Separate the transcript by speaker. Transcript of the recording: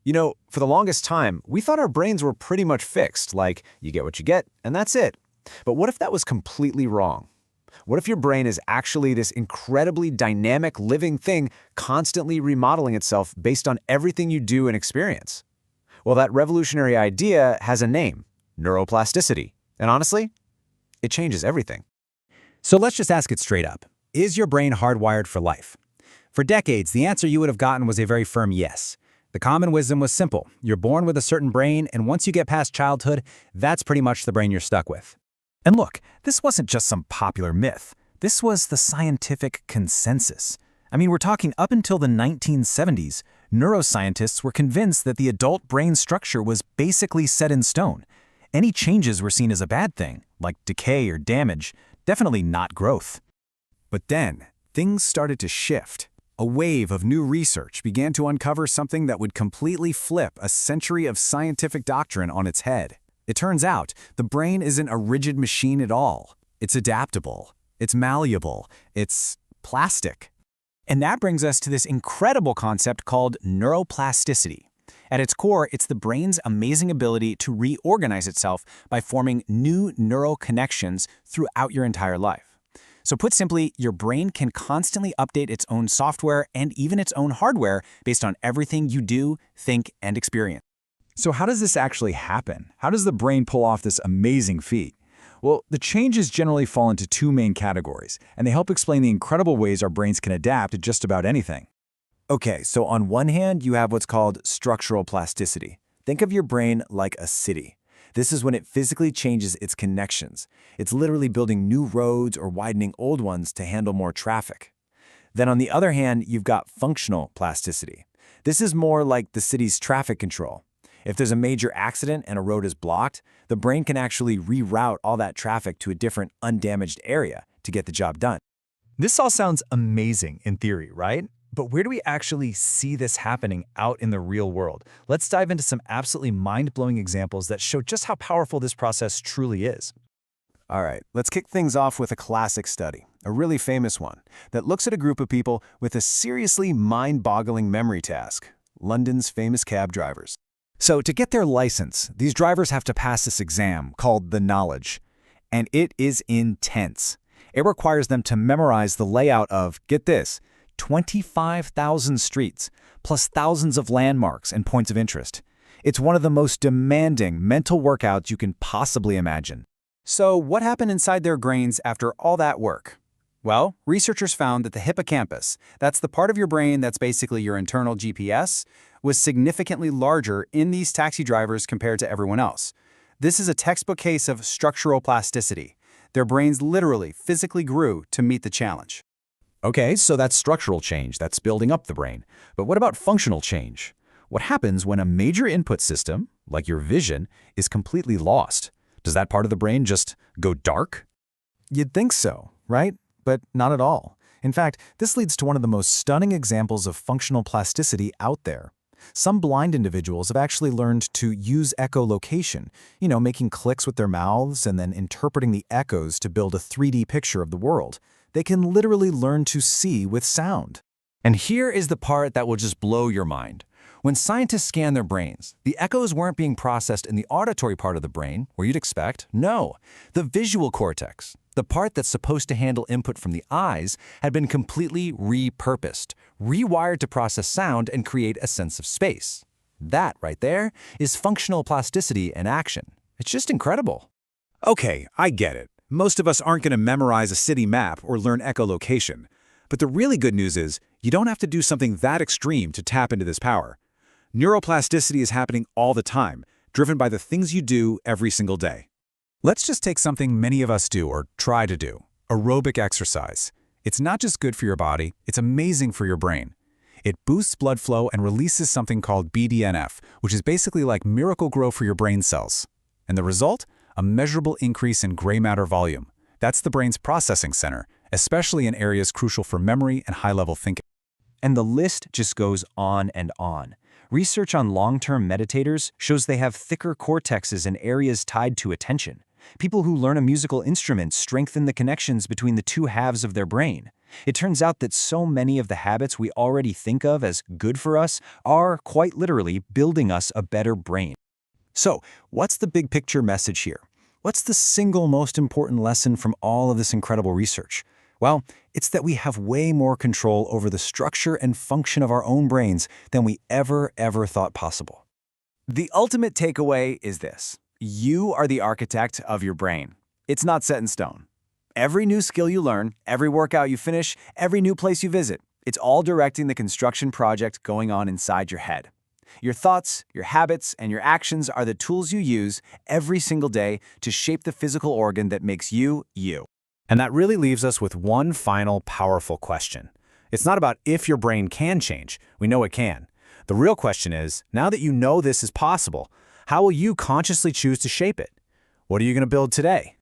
Speaker 1: For the longest time, we thought our brains were pretty much fixed, like you get what you get, and that's it. But what if that was completely wrong? What if your brain is actually this incredibly dynamic living thing constantly remodeling itself based on everything you do and experience? Well, that revolutionary idea has a name, neuroplasticity. And honestly, it changes everything.
Speaker 2: So let's just ask it straight up. Is your brain hardwired for life? For decades, the answer you would have gotten was a very firm yes. The common wisdom was simple. You're born with a certain brain, and once you get past childhood, that's pretty much the brain you're stuck with.
Speaker 3: And look, this wasn't just some popular myth. This was the scientific consensus. I mean, we're talking up until the 1970s, neuroscientists were convinced that the adult brain structure was basically set in stone. Any changes were seen as a bad thing, like decay or damage, definitely not growth.
Speaker 4: But then, things started to shift. A wave of new research began to uncover something that would completely flip a century of scientific doctrine on its head. It turns out, the brain isn't a rigid machine at all. It's adaptable. It's malleable. It's plastic.
Speaker 2: And that brings us to this incredible concept called neuroplasticity. At its core, it's the brain's amazing ability to reorganize itself by forming new neural connections throughout your entire life. So put simply, your brain can constantly update its own software and even its own hardware based on everything you do, think, and experience.
Speaker 4: So how does this actually happen? How does the brain pull off this amazing feat? Well, the changes generally fall into two main categories, and they help explain the incredible ways our brains can adapt to just about anything.
Speaker 1: Okay, so on one hand, you have what's called structural plasticity. Think of your brain like a city. This is when it physically changes its connections. It's literally building new roads or widening old ones to handle more traffic. Then on the other hand, you've got functional plasticity. This is more like the city's traffic control. If there's a major accident and a road is blocked, the brain can actually reroute all that traffic to a different undamaged area to get the job done.
Speaker 3: This all sounds amazing in theory, right? But where do we actually see this happening out in the real world? Let's dive into some absolutely mind-blowing examples that show just how powerful this process truly is.
Speaker 1: All right, let's kick things off with a classic study, a really famous one, that looks at a group of people with a seriously mind-boggling memory task, London's famous cab drivers.
Speaker 4: So to get their license, these drivers have to pass this exam called the knowledge. And it is intense. It requires them to memorize the layout of, get this, 25,000 streets, plus thousands of landmarks and points of interest. It's one of the most demanding mental workouts you can possibly imagine.
Speaker 2: So what happened inside their brains after all that work? Well, researchers found that the hippocampus, that's the part of your brain that's basically your internal GPS, was significantly larger in these taxi drivers compared to everyone else. This is a textbook case of structural plasticity. Their brains literally, physically grew to meet the challenge.
Speaker 4: Okay, so that's structural change, that's building up the brain. But what about functional change? What happens when a major input system, like your vision, is completely lost? Does that part of the brain just go dark?
Speaker 1: You'd think so, right? But not at all. In fact, this leads to one of the most stunning examples of functional plasticity out there. Some blind individuals have actually learned to use echolocation, making clicks with their mouths and then interpreting the echoes to build a 3D picture of the world. They can literally learn to see with sound.
Speaker 4: And here is the part that will just blow your mind. When scientists scanned their brains, the echoes weren't being processed in the auditory part of the brain, where you'd expect. No, the visual cortex, the part that's supposed to handle input from the eyes, had been completely repurposed, rewired to process sound and create a sense of space. That right there is functional plasticity in action. It's just incredible. Okay, I get it. Most of us aren't going to memorize a city map or learn echolocation. But the really good news is, you don't have to do something that extreme to tap into this power. Neuroplasticity is happening all the time, driven by the things you do every single day.
Speaker 3: Let's just take something many of us do or try to do, aerobic exercise. It's not just good for your body, it's amazing for your brain. It boosts blood flow and releases something called BDNF, which is basically like Miracle-Gro for your brain cells. And the result? A measurable increase in gray matter volume. That's the brain's processing center, especially in areas crucial for memory and high-level thinking.
Speaker 5: And the list just goes on and on. Research on long-term meditators shows they have thicker cortexes in areas tied to attention. People who learn a musical instrument strengthen the connections between the two halves of their brain. It turns out that so many of the habits we already think of as good for us are, quite literally, building us a better brain.
Speaker 1: So, what's the big picture message here? What's the single most important lesson from all of this incredible research? Well, it's that we have way more control over the structure and function of our own brains than we ever thought possible.
Speaker 2: The ultimate takeaway is this: you are the architect of your brain. It's not set in stone. Every new skill you learn, every workout you finish, every new place you visit, it's all directing the construction project going on inside your head. Your thoughts, your habits, and your actions are the tools you use every single day to shape the physical organ that makes you, you.
Speaker 3: And that really leaves us with one final powerful question. It's not about if your brain can change. We know it can. The real question is, now that you know this is possible, how will you consciously choose to shape it? What are you going to build today?